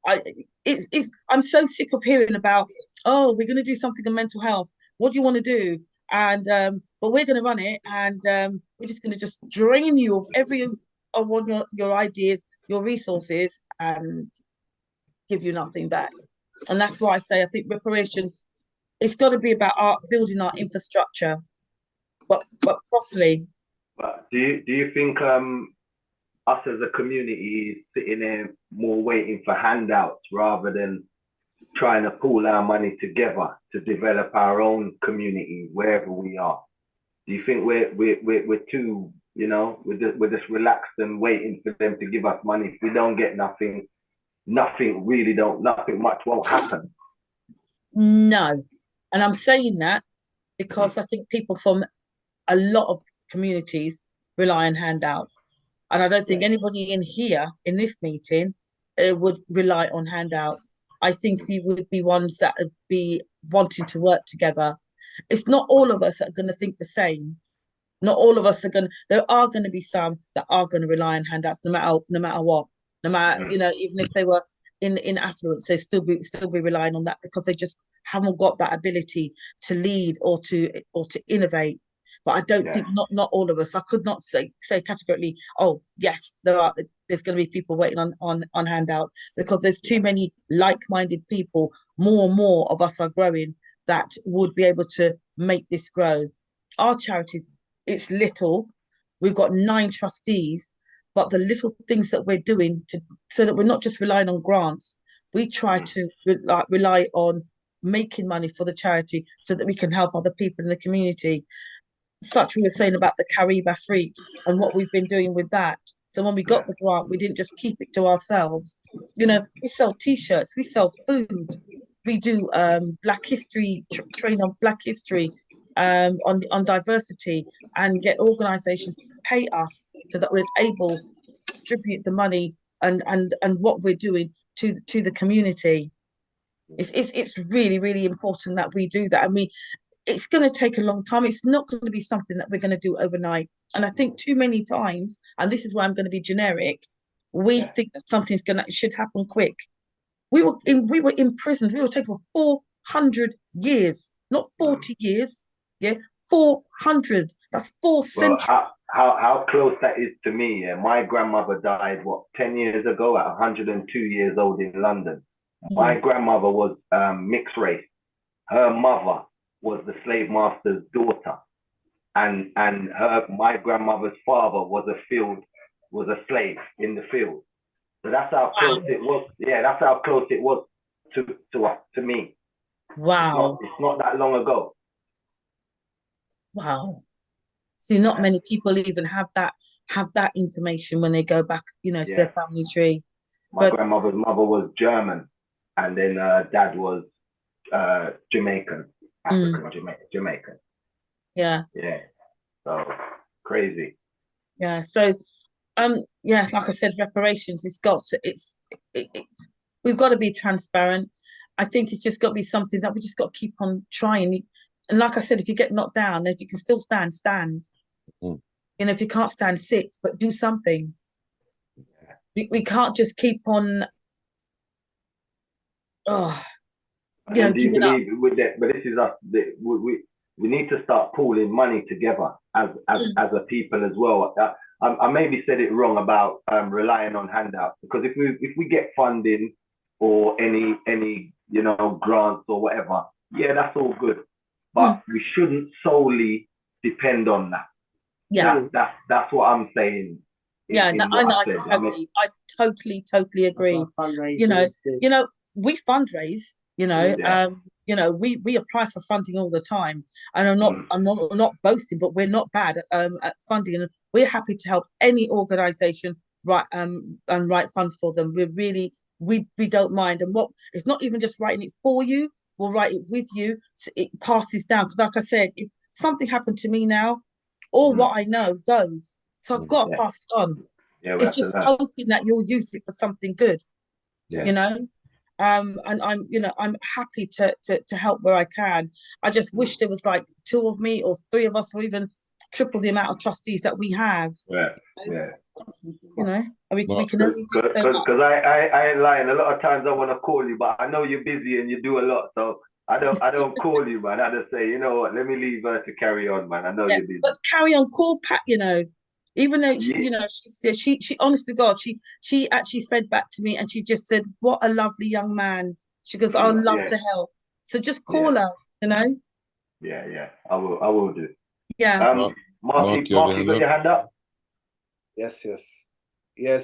B: I'm so sick of hearing about, oh, we're going to do something in mental health. What do you want to do? And but we're going to run it, and we're just going to just drain you of every of your ideas, your resources, and give you nothing back. And that's why I say I think reparations, it's got to be about building our infrastructure, but properly.
D: But do you think us as a community is sitting there more waiting for handouts rather than trying to pool our money together to develop our own community wherever we are? Do you think we're too, we're just relaxed and waiting for them to give us money? If we don't get nothing much won't happen.
B: No, and I'm saying that because I think people from a lot of communities rely on handouts, and I don't think anybody in here in this meeting would rely on handouts. I think we would be ones that would be wanting to work together. It's not all of us that are going to think the same. Not all of us are going. There are going to be some that are going to rely on handouts, no matter what. No matter, even if they were in affluence, they still be relying on that because they just haven't got that ability to lead or to innovate. but I don't think not all of us. I could not say categorically, oh yes, there's going to be people waiting on handout, because there's too many like-minded people. More and more of us are growing that would be able to make this grow. Our charities, it's little. We've got 9 trustees, but the little things that we're doing so that we're not just relying on grants, we try to rely on making money for the charity so that we can help other people in the community. Such we were saying about the Caribe Afrique and what we've been doing with that. So when we got the grant, we didn't just keep it to ourselves. You know, we sell T-shirts, we sell food, we do Black History, train on Black History, on diversity, and get organisations to pay us so that we're able to distribute the money and what we're doing to the community. It's really, really important that we do that. And it's going to take a long time. It's not going to be something that we're going to do overnight. And I think too many times, and this is why I'm going to be generic, we think that something's should happen quick. We were imprisoned. We were taken for 400 years, not 40 years. Yeah, 400. That's 4 centuries.
D: How close that is to me. Yeah? My grandmother died 10 years ago at 102 years old in London. My grandmother was mixed race. Her mother was the slave master's daughter, and my grandmother's father was a slave in the field. So that's how close it was. Yeah, that's how close it was to me.
B: Wow.
D: It's not that long ago.
B: Wow. See, not many people even have that information when they go back, to their family tree.
D: My grandmother's mother was German, and then dad was Jamaican, African or Jamaican.
B: Yeah.
D: Yeah. So crazy.
B: Yeah. So, like I said, reparations. We've got to be transparent. I think it's just got to be something that we just got to keep on trying. And like I said, if you get knocked down, if you can still stand. If you can't stand, sit, but do something. We can't just keep on.
D: Do you believe with that? But this is us. We need to start pooling money together as a people as well. I maybe said it wrong about relying on handouts, because if we get funding or any grants or whatever, that's all good. But we shouldn't solely depend on that.
B: Yeah,
D: that's what I'm saying.
B: I totally agree. We fundraise. We apply for funding all the time, and I'm not boasting, but we're not bad at funding, and we're happy to help any organisation and write funds for them. We don't mind, and it's not even just writing it for you. We'll write it with you, so it passes down. Because, like I said, if something happened to me now, all what I know goes. So I've got to pass it on. It's just hoping that you'll use it for something good. And I'm happy to help where I can. I just wish there was like 2 of me or 3 of us, or even triple the amount of trustees that we have. We can only do so much.
D: Because I ain't lying. A lot of times I want to call you, but I know you're busy and you do a lot, so I don't call you, man. I just say, you know what, let me leave her to carry on, man. I know you're busy.
B: But carry on, call Pat. Even though she honest to God, she actually fed back to me, and she just said, "What a lovely young man." She goes, "I'd love to help." So just call her,
D: Yeah, I will do.
B: Yeah.
D: Marky, you got your hand up?
A: Yes.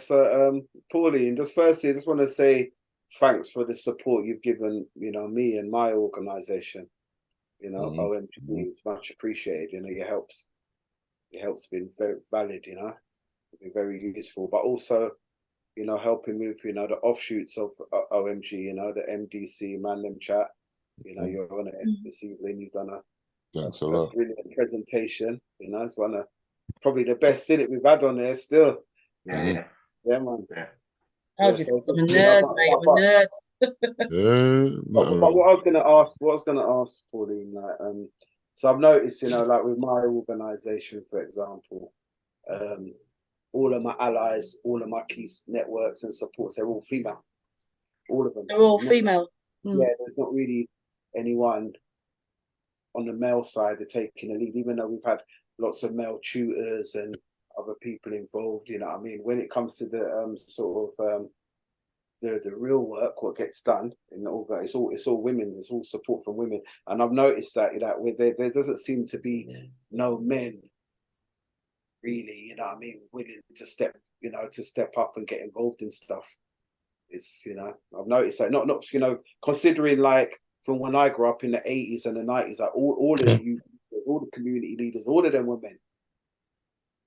A: So, Pauline, firstly, I just want to say thanks for the support you've given, me and my organisation. OMG is much appreciated. Your help's been very valid. Been very useful, but also, helping with, the offshoots of OMG. The MDC Mandem chat. You're on it this evening. You've done a brilliant presentation. It's one of probably the best in it we've had on there still.
D: Yeah,
A: man.
B: I'm a nerd, mate. I'm a nerd.
A: But what I was gonna ask, Pauline, so I've noticed, like with my organisation, for example, all of my allies, all of my key networks and supports, they're all female. All of them.
B: They're all female.
A: Yeah, there's not really anyone on the male side are taking the lead, even though we've had lots of male tutors and other people involved. You know what I mean? When it comes to the the real work, what gets done, and all that, it's all women. It's all support from women, and I've noticed that there doesn't seem to be no men really. You know what I mean? Willing to step up and get involved in stuff. It's I've noticed that not considering like from when I grew up in the 80s and the 90s, like all of the youth leaders, all the community leaders, all of them were men.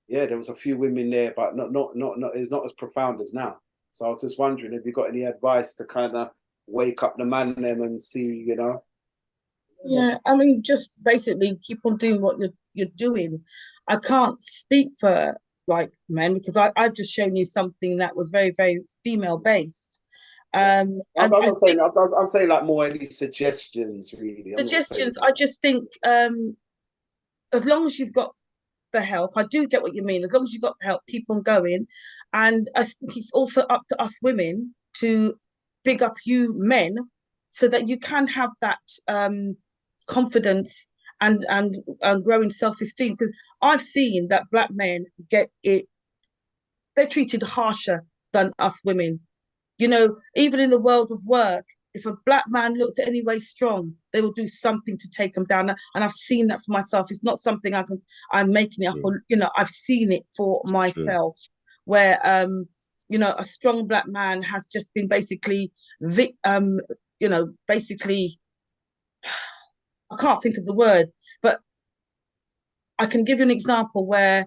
A: Yeah, there was a few women there, but not it's not as profound as now. So I was just wondering if you got any advice to kind of wake up the man them and see,
B: Yeah, I mean, just basically keep on doing what you're doing. I can't speak for like men because I've just shown you something that was very, very female based.
A: I'm
B: And
A: not saying I'm saying like more any suggestions really.
B: Suggestions. I just think as long as you've got the help, I do get what you mean. As long as you've got the help, keep on going. And I think it's also up to us women to big up you men so that you can have that confidence and growing self-esteem. Because I've seen that black men get it, they're treated harsher than us women. Even in the world of work, if a black man looks any way strong, they will do something to take him down. And I've seen that for myself. It's not something I'm making it up. Or, I've seen it for myself, where a strong black man has just been basically, basically, I can't think of the word, but I can give you an example where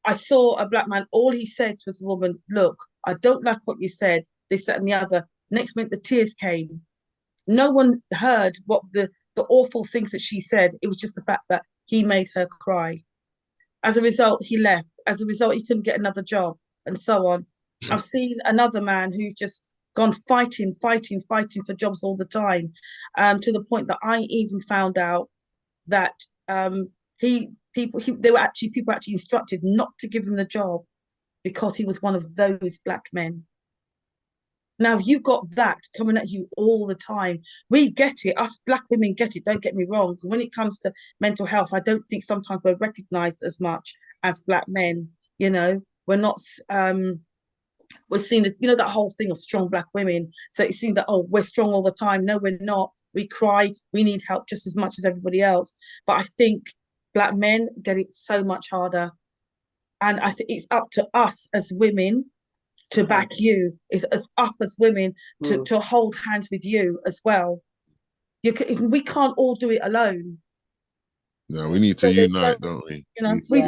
B: I saw a black man, all he said was, woman, look, I don't like what you said, this, that, and the other. Next minute, the tears came. No one heard what the awful things that she said. It was just the fact that he made her cry. As a result, he left. As a result, he couldn't get another job and so on. I've seen another man who's just gone fighting for jobs all the time, to the point that I even found out that people actually instructed not to give him the job because he was one of those black men. Now you've got that coming at you all the time. We get it, us black women get it, don't get me wrong. When it comes to mental health, I don't think sometimes we're recognized as much as black men. We're not we're seen as, that whole thing of strong black women. So it seems that, oh, we're strong all the time. No, we're not. We cry, we need help just as much as everybody else. But I think black men get it so much harder. And I think it's up to us as women to back you. It's up as women to hold hands with you as well. We can't all do it alone.
C: No, we need to unite, don't we?
B: We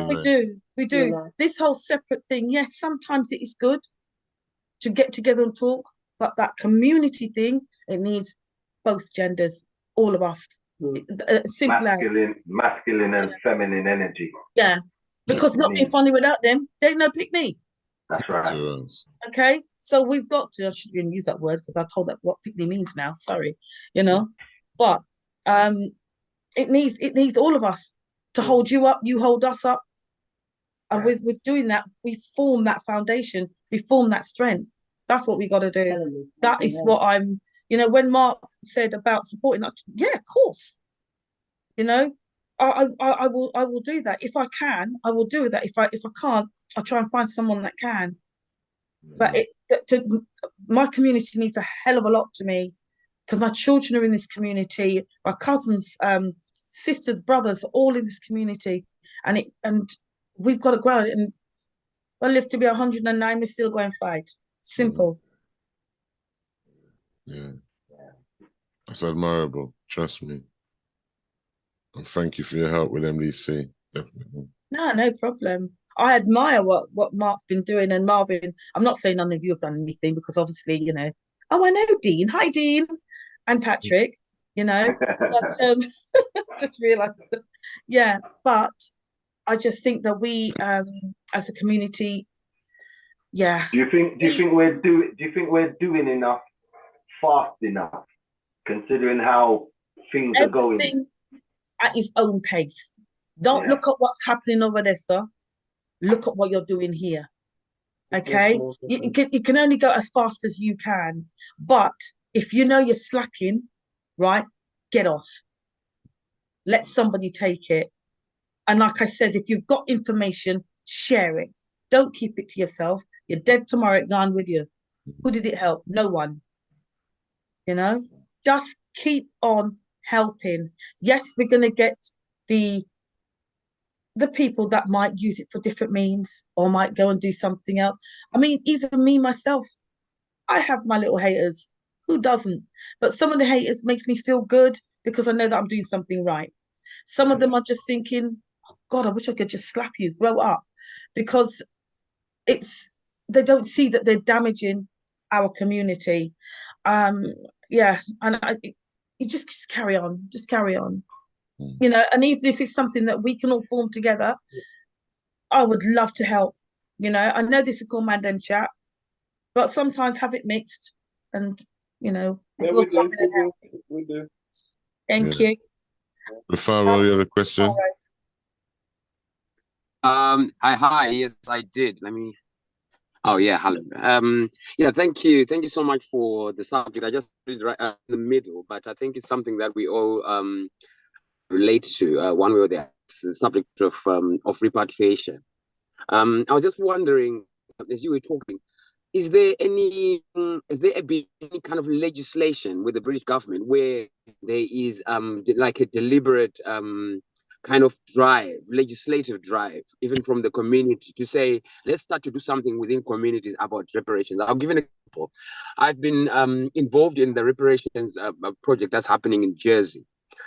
B: do. Yeah. This whole separate thing, yes, sometimes it is good to get together and talk, but that community thing, it needs both genders, all of us.
D: Masculine and feminine energy.
B: Yeah, because not being funny without them, there ain't no picnic.
D: That's right.
B: Okay, so we've got to. I shouldn't even use that word because I told that what picnic means now. Sorry, but it needs all of us to hold you up. You hold us up, and with doing that, we form that foundation. We form that strength. That's what we got to do. That is what I'm. When Mark said about supporting that, yeah, of course. I will do that. If I can, I will do that. If I can't, I'll try and find someone that can. But my community means a hell of a lot to me because my children are in this community, my cousins, sisters, brothers, all in this community, and we've got to grow it. And I live to be 109. We're still going to fight. Simple.
C: Yeah, that's admirable. Trust me. And thank you for your help with MDC. Definitely.
B: No problem. I admire what Mark's been doing, and Marvin. I'm not saying none of you have done anything because obviously, oh, I know Dean. Hi, Dean, and Patrick. But just realised. Yeah, but I just think that we, as a community, yeah.
D: Do you think we're doing enough, fast enough, considering how things are going?
B: Everything at its own pace. Don't look at what's happening over there, sir. Look at what you're doing here. Okay, you can only go as fast as you can, but if you're slacking, right, get off. let somebody take it. And like I said, if you've got information, share it. Don't keep it to yourself. You're dead tomorrow, it's gone with you. Who did it help? No one. You know, just keep on helping. Yes, we're going to get the people that might use it for different means or might go and do something else. I mean, even me myself, I have my little haters. Who doesn't? But some of the haters makes me feel good because I know that I'm doing something right. Some of them are just thinking, oh God, I wish I could just slap you, grow up, because they don't see that they're damaging our community. Yeah, and you just carry on, you know, and even if it's something that we can all form together, I would love to help. You know, I know this is called Mandem Chat, but sometimes have it mixed, and you know,
A: Yeah,
B: we'll come in and help.
A: We do.
B: Thank you.
C: Faro, you had a question?
G: Hi, yes, I did. Let me. Oh yeah, hello. Yeah, thank you so much for the subject. I just read right in the middle, but I think it's something that we all relate to one way or the other. It's the subject of repatriation. I was just wondering, as you were talking, is there any kind of legislation with the British government where there is like a deliberate kind of legislative drive, even from the community, to say, let's start to do something within communities about reparations? I'll give an example. I've been involved in the reparations project that's happening in Jersey.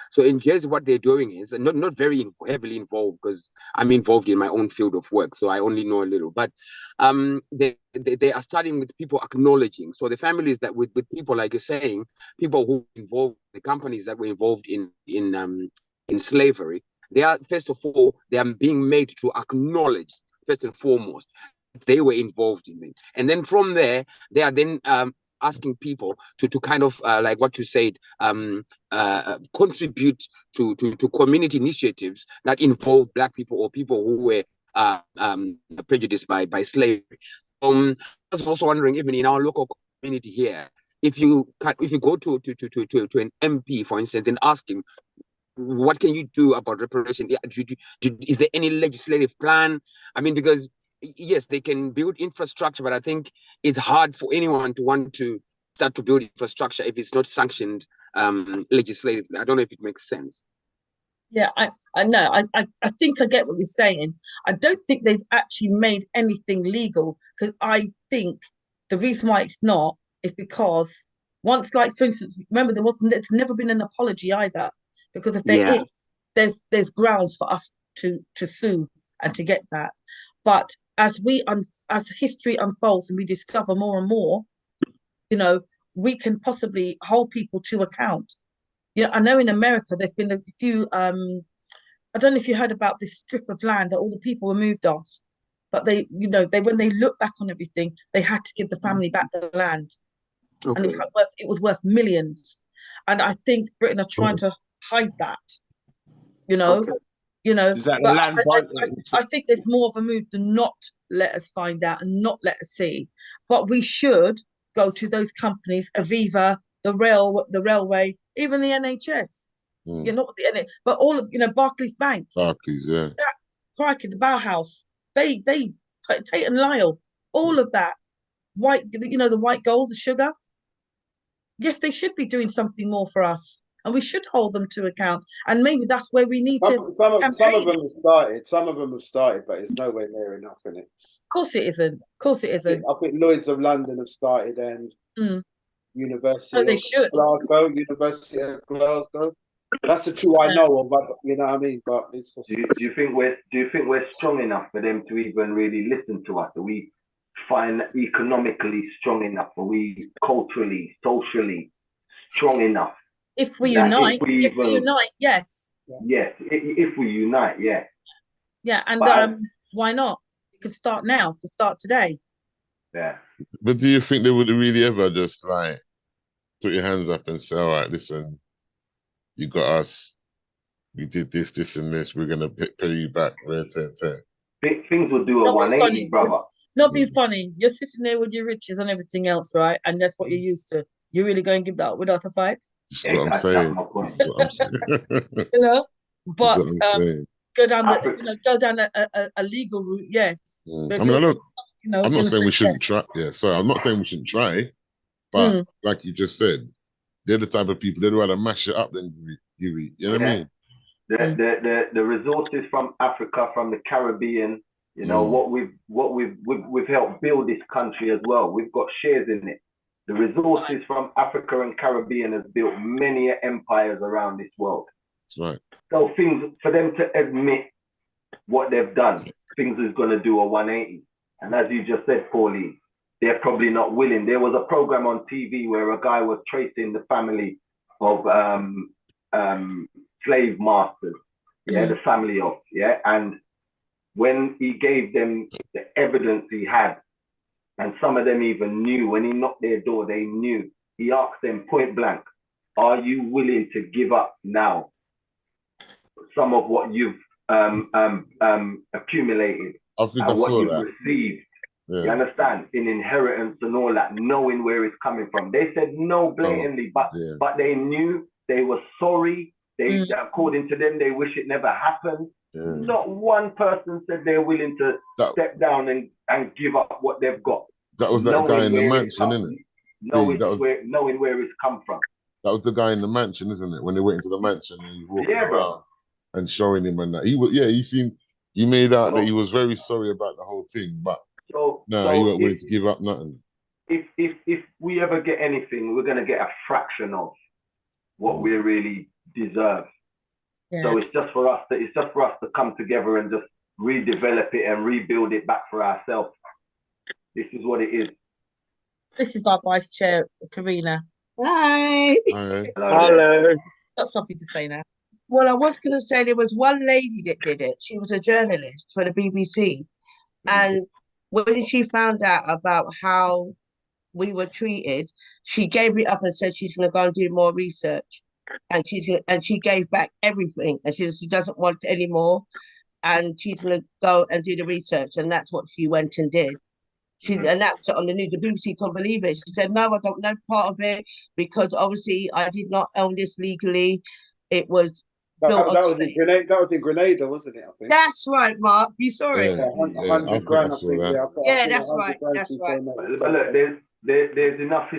G: So in Jersey, what they're doing is not very heavily involved, because I'm involved in my own field of work, so I only know a little. But they are starting with people acknowledging. So the families that with people, like you're saying, people who involved, the companies that were involved in slavery, they are, first of all, they are being made to acknowledge, first and foremost, they were involved in it. And then from there, they are then asking people to kind of like what you said, contribute to community initiatives that involve Black people or people who were prejudiced by slavery. I was also wondering, even in our local community here, if you go to an MP, for instance, and ask him, what can you do about reparation? Is there any legislative plan? I mean, because yes, they can build infrastructure, but I think it's hard for anyone to want to start to build infrastructure if it's not sanctioned legislatively. I don't know if it makes sense.
B: Yeah, I know. I think I get what you're saying. I don't think they've actually made anything legal, because I think the reason why it's not is because once, like for instance, remember there's never been an apology either, because if there is, there's grounds for us to sue and to get that. But as history unfolds and we discover more and more, you know, we can possibly hold people to account. You know, I know in America there's been a few. I don't know if you heard about this strip of land that all the people were moved off, but they, you know, when they look back on everything, they had to give the family back the land, and it was worth millions. And I think Britain are trying to hide that. You know,
F: Is that
B: but
F: land
B: I think there's more of a move to not let us find out and not let us see. But we should go to those companies, Aviva, the railway, even the NHS. You know, but all of, you know, Barclays Bank.
C: Barclays, yeah.
B: Crikey, the Bauhaus. They Tate and Lyle, all of that. White, you know, the white gold, the sugar. Yes, they should be doing something more for us, and we should hold them to account. And maybe that's where we need to.
A: Some of them have started. Some of them have started, but it's nowhere near enough, in it.
B: Of course it isn't. Of course it isn't.
A: I think Lloyd's of London have started, and University
B: of
A: Glasgow. University of Glasgow. That's the two I know of, but you know what I mean. But it's
D: do you think we're strong enough for them to even really listen to us? Are we economically strong enough? Are we culturally, socially strong enough?
B: If we unite, yes.
D: Yes, if we unite, yeah.
B: Yeah, and why not? You could start now. You could start today.
D: Yeah.
C: But do you think they would really ever just like put your hands up and say, all right, listen, you got us, we did this, this, and this, we're going to pay you back.
D: Things will do a 180, brother.
B: Not being funny. You're sitting there with your riches and everything else, right? And that's what you're used to. You really going to give that up without a fight?
C: That's what I'm saying.
B: You know? but
C: That's what I'm saying.
B: go down a legal route, yes.
C: I mean, I'm not saying we shouldn't try. Yeah, sorry, I'm not saying we shouldn't try, but like you just said, they're the type of people they'd rather mash it up than you eat. You know what I mean?
D: The resources from Africa, from the Caribbean, you know, what we've helped build this country as well. We've got shares in it. The resources from Africa and Caribbean has built many empires around this world.
C: That's right.
D: So things for them to admit what they've done, things is going to do a 180. And as you just said, Pauline, they're probably not willing. There was a program on TV where a guy was tracing the family of slave masters, the family of, and when he gave them the evidence he had, and some of them even knew, when he knocked their door, they knew. He asked them point blank, are you willing to give up now some of what you've accumulated and what you've received? Yeah. You understand? In inheritance and all that, knowing where it's coming from. They said no blatantly, but they knew, they were sorry. They, according to them, they wish it never happened. Yeah. Not one person said they're willing to step down and give up what they've got.
C: That was that guy in the mansion, isn't it?
D: Knowing where it's come from.
C: That was the guy in the mansion, isn't it? When they went into the mansion and he was walking around and showing him and that. He made out that he was very sorry about the whole thing, but he wasn't willing to give up nothing.
D: If we ever get anything, we're gonna get a fraction of what we really deserve. Yeah. So it's just for us to come together and just redevelop it and rebuild it back for ourselves. This is what it is.
B: This is our vice chair, Karina. Hi.
G: Hello.
B: Got something to say now.
H: Well, I was going to say there was one lady that did it. She was a journalist for the BBC. And when she found out about how we were treated, she gave it up and said she's going to go and do more research. And she gave back everything. And she doesn't want any more. And she's going to go and do the research. And that's what she went and did. She announced it on the news. The BBC couldn't believe it. She said, no, I don't know part of it because obviously I did not own this legally. It was built
A: that was in Grenada, wasn't it? I think.
H: That's right, Mark. You saw it.
A: 100 grand, I think.
H: That's right. That's right.
D: But look, there's enough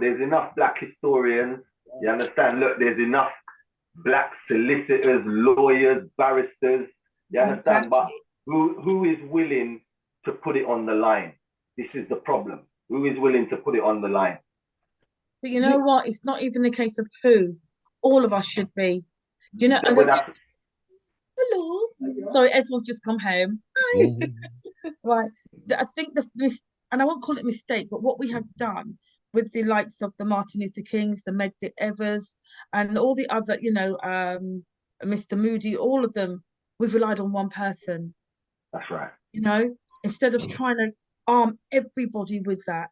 D: there's enough black historians. You understand? Look, there's enough black solicitors, lawyers, barristers. You understand? Exactly. But who is willing to put it on the line? This is the problem. Who is willing to put it on the line?
B: But you know what? It's not even a case of who. All of us should be. You know, hello. Sorry, Esma's just come home. Hi. Right. I think this, and I won't call it a mistake, but what we have done with the likes of the Martin Luther Kings, the Medgar Evers, and all the other, Mr. Moody, all of them, we've relied on one person.
D: That's right.
B: You know, instead of trying to arm everybody with that,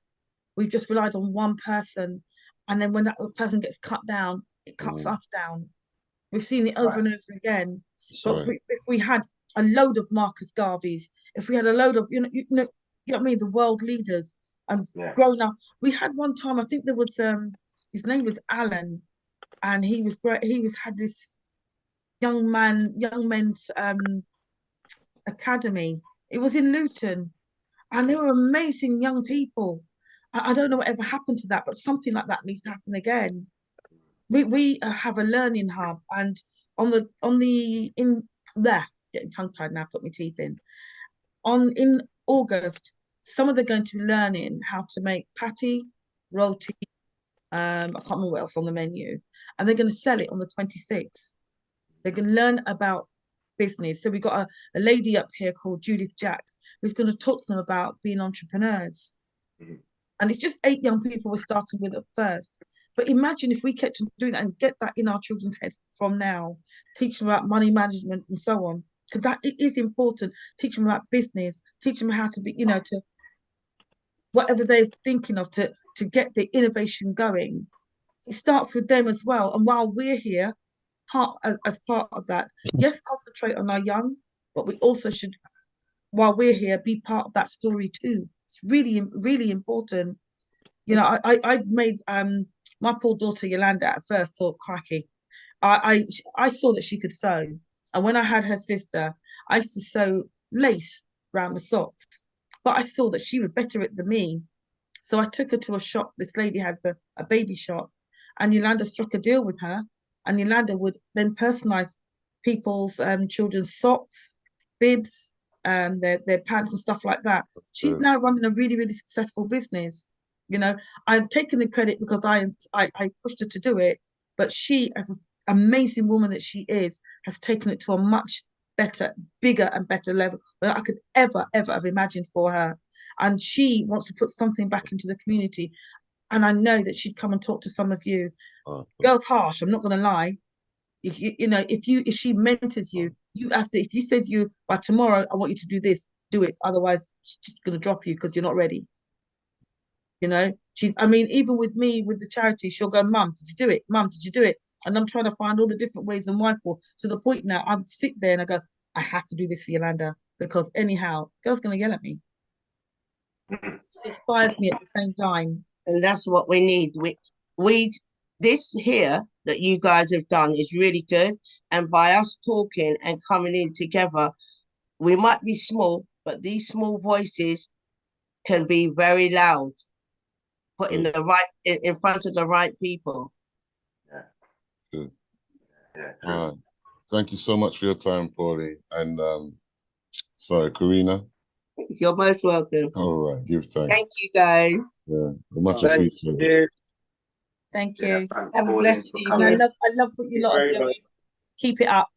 B: we've just relied on one person. And then when that person gets cut down, it cuts us down. We've seen it over and over again. But if we had a load of Marcus Garveys, if we had a load of, you know what I mean, the world leaders and grown up. We had one time, I think there was, his name was Alan, and he was great. Had this young men's academy. It was in Luton, and they were amazing young people. I don't know whatever happened to that, but something like that needs to happen again. We have a learning hub, and getting tongue tied now, put my teeth in. In August, some of them are going to be learning how to make patty, roti. I can't remember what else on the menu, and they're going to sell it on the 26th. They're going to learn about business. So we've got a lady up here called Judith Jack, who's going to talk to them about being entrepreneurs. And it's just 8 young people we're starting with at first. But imagine if we kept doing that and get that in our children's heads from now, teach them about money management and so on, because that it is important. Teach them about business, teach them how to be, to whatever they're thinking of to get the innovation going. It starts with them as well. And while we're here, as part of that, yes, concentrate on our young, but we also should, while we're here, be part of that story too. It's really, really important. I made my poor daughter Yolanda at first thought, cracky. I saw that she could sew, And when I had her sister, I used to sew lace around the socks, but I saw that she was better at it than me. So I took her to a shop. This lady had a baby shop, and Yolanda struck a deal with her, and Yolanda would then personalize people's children's socks, bibs, their pants and stuff like that. She's now running a really, really successful business. You know, I'm taking the credit because I pushed her to do it, but she, as an amazing woman that she is, has taken it to a much better, bigger and better level than I could ever have imagined for her. And she wants to put something back into the community. And I know that she'd come and talk to some of you. Girl's harsh, I'm not going to lie. You know, if she mentors you, you have to, if you said you, by tomorrow, I want you to do this, do it. Otherwise, she's just going to drop you because you're not ready. You know, I mean, even with me, with the charity, she'll go, Mum, did you do it? Mum, did you do it? And I'm trying to find all the different ways and why for, to the point now, I sit there and I go, I have to do this for Yolanda because anyhow, girl's going to yell at me. It inspires me at the same time.
H: And that's what we need. This here that you guys have done is really good. And by us talking and coming in together, we might be small, but these small voices can be very loud, put in the right in front of the right people.
C: Yeah. Good. Yeah. All right. Thank you so much for your time, Pauline. And sorry, Karina.
H: You're most welcome.
C: All right, give thanks.
H: Thank you, guys.
C: Yeah, much appreciated.
B: Thank you.
H: Have a blessed evening.
B: I love what you lot are doing. Keep it up.